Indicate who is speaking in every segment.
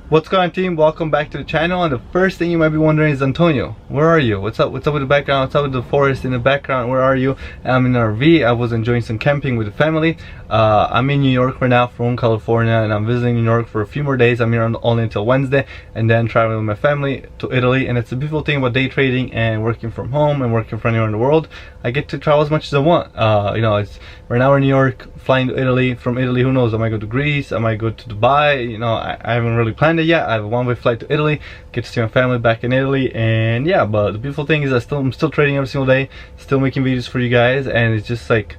Speaker 1: What's going on, team? Welcome back to the channel. And the first thing you might be wondering is, Antonio, where are you? What's up with the background? What's up with the forest in the background? Where are you? I'm in an RV. I was enjoying some camping with the family. I'm in New York right now from California, and I'm visiting New York for a few more days. I'm here only until Wednesday, and then traveling with my family to Italy. And it's a beautiful thing about day trading and working from home and working from anywhere in the world. I get to travel as much as I want. It's right now we're in New York, flying to Italy. From Italy, who knows? I might go to Greece. I might go to Dubai. I haven't really planned it yet. I have a one-way flight to Italy, get to see my family back in Italy, and yeah. But the beautiful thing is I'm still trading every single day, still making videos for you guys, and it's just like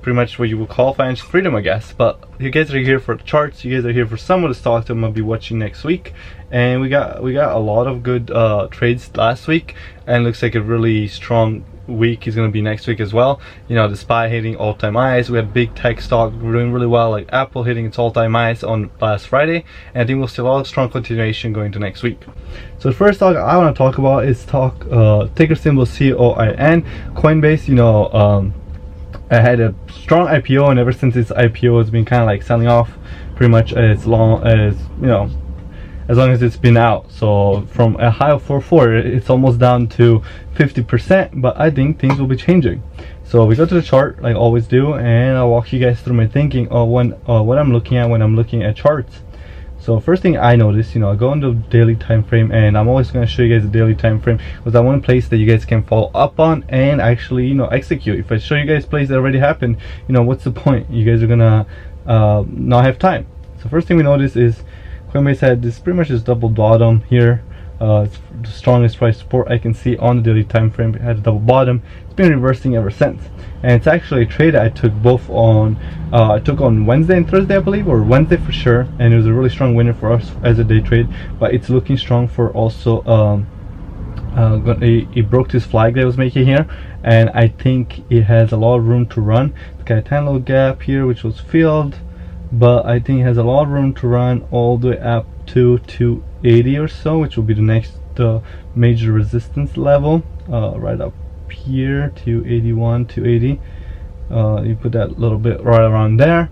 Speaker 1: pretty much what you would call financial freedom, I guess. But you guys are here for the charts. You guys are here for some of the stocks that I'm gonna be watching next week, and we got a lot of good trades last week, and looks like a really strong week is going to be next week as well. The SPY hitting all-time highs. We had big tech stock doing really well, like Apple hitting its all-time highs on last Friday, and I think we'll see a lot of strong continuation going to next week. So the first stock I want to talk about is ticker symbol COIN. Coinbase. I had a strong IPO, and ever since its IPO it's been kind of like selling off pretty much as long as it's been out. So from a high of 4.4, it's almost down to 50%, but I think things will be changing. So we go to the chart like always do, and I'll walk you guys through my thinking of what I'm looking at when I'm looking at charts. So first thing I notice, I go into daily time frame, and I'm always going to show you guys the daily time frame because I want a place that you guys can follow up on and actually execute. If I show you guys plays that already happened, what's the point? You guys are gonna not have time. So first thing we notice is Coinbase had pretty much this double bottom here. It's the strongest price support I can see on the daily time frame. It had a double bottom. It's been reversing ever since, and it's actually a trade I took both on Wednesday and Thursday, I believe, or Wednesday for sure, and it was a really strong winner for us as a day trade. But it's looking strong for also it broke this flag that I was making here, and I think it has a lot of room to run. It's got a tiny little gap here which was filled, but I think it has a lot of room to run all the way up to 280 or so, which will be the next major resistance level, right up here, 281, 280. You put that little bit right around there.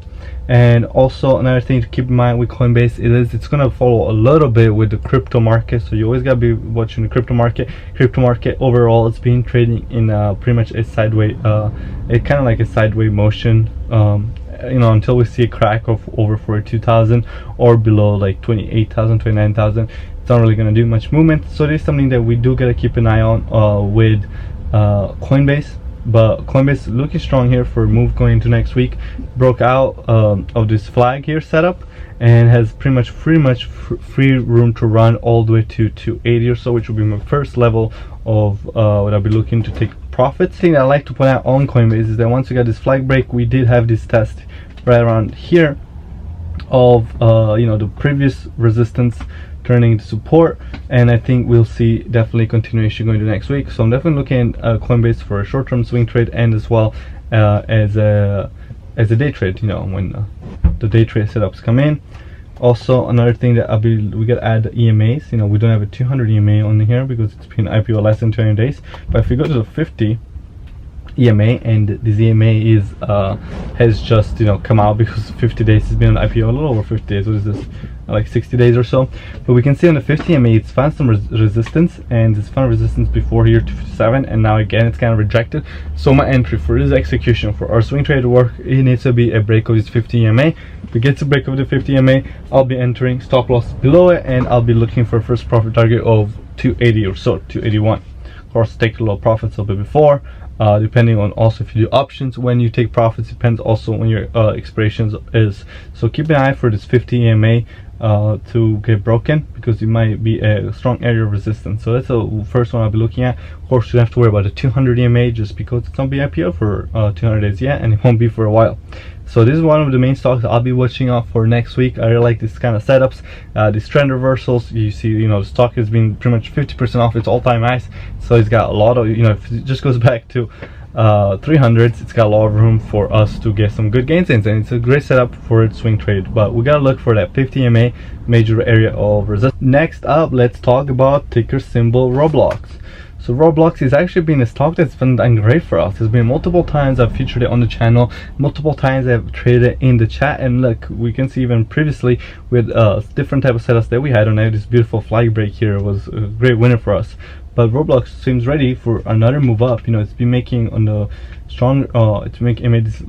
Speaker 1: And also another thing to keep in mind with Coinbase is it's gonna follow a little bit with the crypto market, so you always gotta be watching the crypto market. Crypto market overall, it's been trading in pretty much a sideways, it kind of like a sideways motion, until we see a crack of over 42,000 or below, like 28,000, 29,000. It's not really gonna do much movement. So there's something that we do gotta keep an eye on with Coinbase. But Coinbase looking strong here for a move going into next week. Broke out of this flag here setup, and has pretty much free room to run all the way to 280 or so, which will be my first level of what I'll be looking to take profits. The thing that I like to point out on Coinbase is that once we got this flag break, we did have this test right around here of the previous resistance turning into support, and I think we'll see definitely continuation going to next week. So I'm definitely looking at Coinbase for a short-term swing trade, and as well as a day trade, when the day trade setups come in. Also another thing that we gotta add the EMAs. We don't have a 200 EMA on here because it's been IPO less than 200 days, but if we go to the 50 EMA, and this EMA has just come out because 50 days has been an IPO, a little over 50 days. What is this, like 60 days or so? But we can see on the 50 EMA it's found some resistance, and it's found resistance before here to 57, and now again it's kind of rejected. So my entry for this execution for our swing trade to work, it needs to be a break of this 50 EMA. If we get to break of the 50 EMA, I'll be entering stop loss below it, and I'll be looking for a first profit target of 280 or so, 281. Of course, take a little profits a bit before, depending on also if you do options when you take profits, depends also on your expirations is. So keep an eye for this 50 EMA to get broken, because it might be a strong area of resistance. So that's the first one I'll be looking at. Of course, you don't have to worry about the 200 EMA just because it's not be IPO for 200 days yet, and it won't be for a while. So this is one of the main stocks I'll be watching out for next week. I really like this kind of setups, these trend reversals. You see, the stock has been pretty much 50% off its all-time highs. So it's got a lot of, if it just goes back to 300s, it's got a lot of room for us to get some good gains in, and it's a great setup for its swing trade. But we gotta look for that 50 EMA major area of resistance. Next up, let's talk about ticker symbol Roblox. So Roblox is actually been a stock that's been done great for us. There's been multiple times I've featured it on the channel, multiple times I've traded it in the chat, and look, we can see even previously with different type of setups that we had on it, this beautiful flag break here was a great winner for us. But Roblox seems ready for another move up. You know, it's been making on the strong, it made this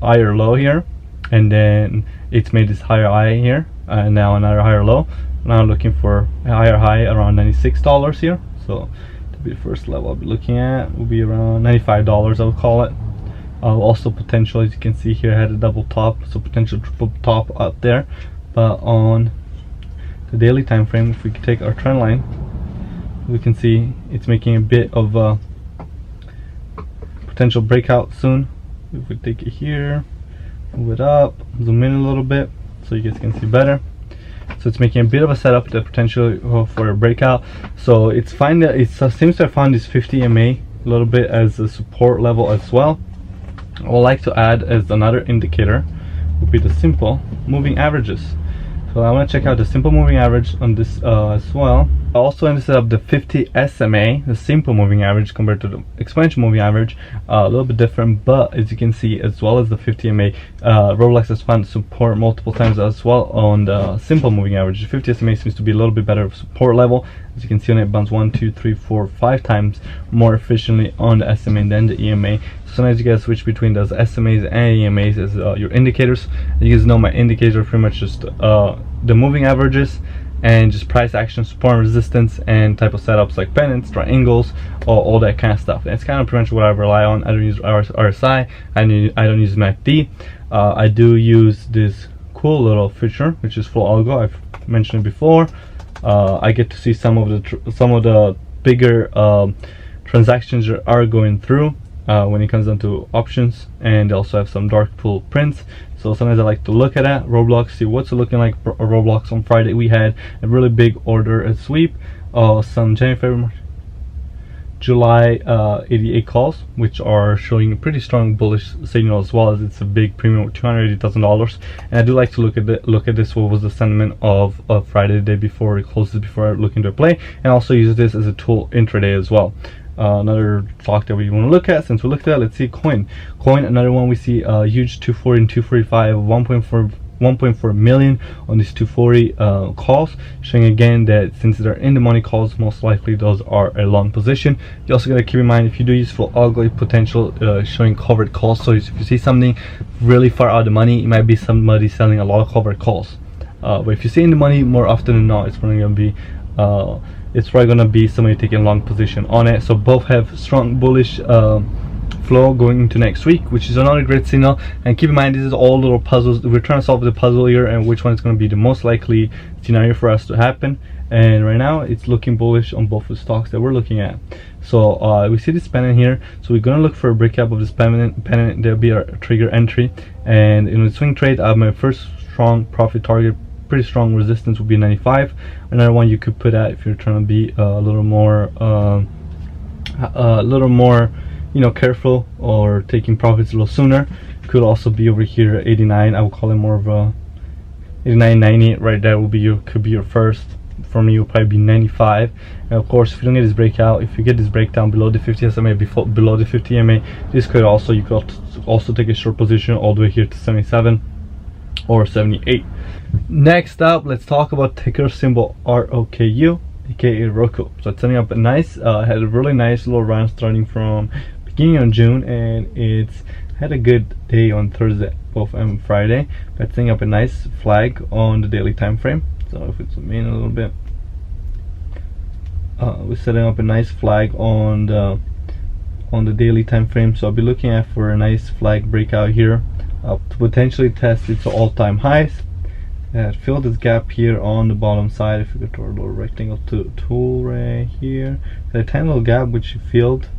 Speaker 1: higher low here, and then it's made this higher high here, and now another higher low. Now looking for a higher high around $96 here. So to be the first level I'll be looking at will be around $95, I would call it. Also potential, as you can see here, had a double top, so potential triple top up there. But on the daily time frame, if we could take our trend line, we can see it's making a bit of a potential breakout soon. If we take it here, move it up, zoom in a little bit so you guys can see better. So it's making a bit of a setup, the potential for a breakout. So it's fine that it seems to have found this 50 MA a little bit as a support level as well. I would like to add as another indicator would be the simple moving averages. So I want to check out the simple moving average on this as well. I also want to set up the 50 SMA, the simple moving average compared to the exponential moving average, a little bit different, but as you can see, as well as the 50 MA, Roblox has found support multiple times as well on the simple moving average. The 50 SMA seems to be a little bit better of support level. As you can see on it, bounce 1, 2, 3, 4, 5 times more efficiently on the SMA than the EMA. So sometimes you guys switch between those SMAs and EMAs as your indicators. You guys know my indicators are pretty much just the moving averages and just price action, support and resistance, and type of setups like pennants, triangles, all that kind of stuff. And it's kind of pretty much what I rely on. I don't use RSI, I don't use MACD. I do use this cool little feature which is full algo. I've mentioned it before. I get to see some of the bigger transactions that are going through when it comes down to options, and they also have some dark pool prints. So sometimes I like to look at that Roblox, see what's it looking like for Roblox. On Friday we had a really big order and sweep, some January, February, March, July 88 calls, which are showing a pretty strong bullish signal, as well as it's a big premium of $280,000. And I do like to look at this. What was the sentiment of Friday, the day before it closes, before I look into a play, and also use this as a tool intraday as well. Another stock that we want to look at, since we looked at, let's see coin, another one. We see a huge 240 and 245, 1.4 million on these 240 calls, showing again that since they're in the money calls, most likely those are a long position. You also got to keep in mind, if you do use full algo potential, showing covered calls. So if you see something really far out of the money, it might be somebody selling a lot of covered calls. But if you see in the money, more often than not, it's probably going to be somebody taking a long position on it. So both have strong bullish flow going into next week, which is another great signal. And keep in mind, this is all little puzzles. We're trying to solve the puzzle here, and which one is going to be the most likely scenario for us to happen. And right now it's looking bullish on both the stocks that we're looking at. So we see this pennant here, so we're going to look for a breakout of this pennant. There'll be our trigger entry, and in the swing trade I have my first strong profit target. Pretty strong resistance would be 95. Another one you could put at, if you're trying to be a little more you know, careful, or taking profits a little sooner, could also be over here at 89. I would call it more of a 89, 90 right there will be could be your first. For me, it will probably be 95. And of course, if you don't get this breakout, if you get this breakdown below the 50 SMA, below the 50 MA, this could also, you could also take a short position all the way here to 77 or 78. Next up, let's talk about ticker symbol ROKU, aka Roku. So it's setting up a nice, had a really nice little run starting from beginning of June, and it's had a good day on Thursday, both and Friday. But setting up a nice flag on the daily time frame. So if it's zoom in a little bit, we're setting up a nice flag on the daily time frame. So I'll be looking at for a nice flag breakout here to potentially test its all-time highs. Fill this gap here on the bottom side. If you go to our little rectangle tool right here, a tiny little gap which you filled,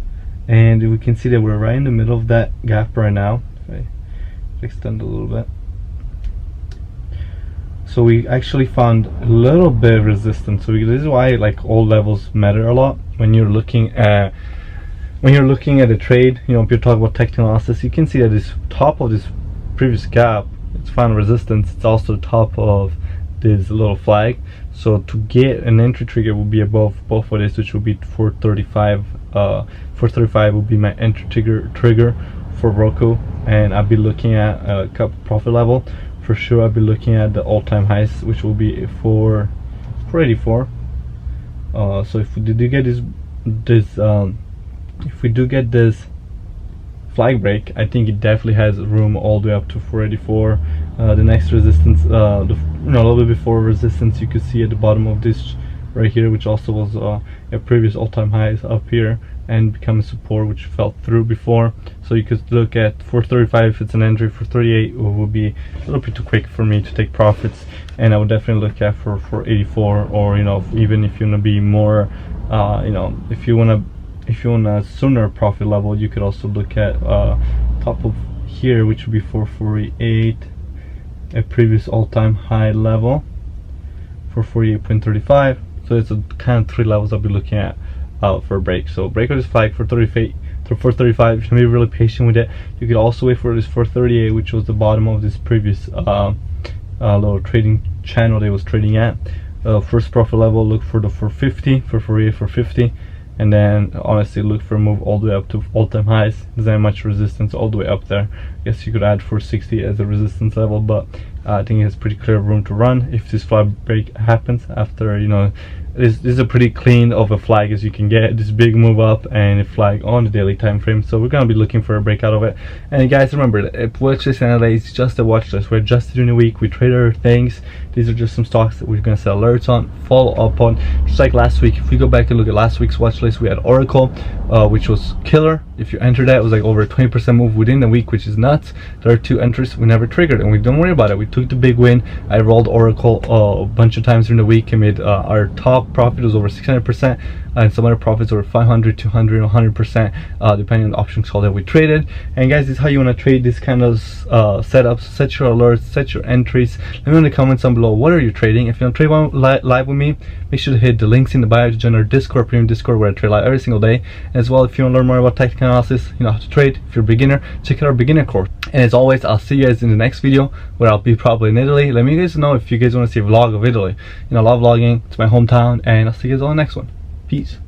Speaker 1: and we can see that we're right in the middle of that gap right now. If I extend a little bit, so we actually found a little bit of resistance. So this is why like all levels matter a lot when you're looking at a trade. You know, if you're talking about technical analysis, you can see that this top of this previous gap, it's found resistance. It's also the top of this little flag. So to get an entry trigger will be above both of this, which will be 435. 435 will be my entry trigger for Roku, and I'll be looking at a couple profit level. For sure I'll be looking at the all-time highs, which will be 484. So if we do get if we do get this flag break, I think it definitely has room all the way up to 484. The next resistance, a little bit before resistance, you could see at the bottom of this right here, which also was a previous all-time highs up here and become a support, which fell through before. So you could look at 435 if it's an entry. 438 would be a little bit too quick for me to take profits, and I would definitely look at for 484, or even if you want to be more if you want a sooner profit level, you could also look at top of here, which would be 448, a previous all-time high level, 448.35. So it's a kind of 3 levels I'll be looking at for a break. So break of this flag for 435. You can be really patient with it. You could also wait for this 438, which was the bottom of this previous little trading channel they was trading at. First profit level, look for the 450, 448, 450, and then honestly look for a move all the way up to all-time highs. There's not much resistance all the way up there. I guess you could add 460 as a resistance level, but I think it has pretty clear room to run if this flag break happens after, this is a pretty clean of a flag as you can get. This big move up and a flag on the daily time frame, so we're gonna be looking for a break out of it. And guys, remember, Watchlist analysis is just a watch list. We're just during the week, we trade other things. These are just some stocks that we're gonna set alerts on, follow up on, just like last week. If we go back and look at last week's watch list, we had Oracle, which was killer. If you entered that, it was like over a 20% move within the week, which is nuts. There are 2 entries we never triggered, and we don't worry about it. We took the big win. I rolled Oracle a bunch of times during the week and made our top profit was over 600%, and some other profits over 500, 200, 100%, depending on the options call that we traded. And guys, this is how you want to trade this kind of setups. Set your alerts, set your entries. Let me know in the comments down below, what are you trading? If you want to trade one live with me, make sure to hit the links in the bio to join our Discord, premium Discord, where I trade live every single day. And as well, if you want to learn more about technical analysis, how to trade, if you're a beginner, check out our beginner course. And as always, I'll see you guys in the next video, where I'll be probably in Italy. Let me guys know if you guys want to see a vlog of Italy. I love vlogging. It's my hometown, and I'll see you guys on the next one. Peace.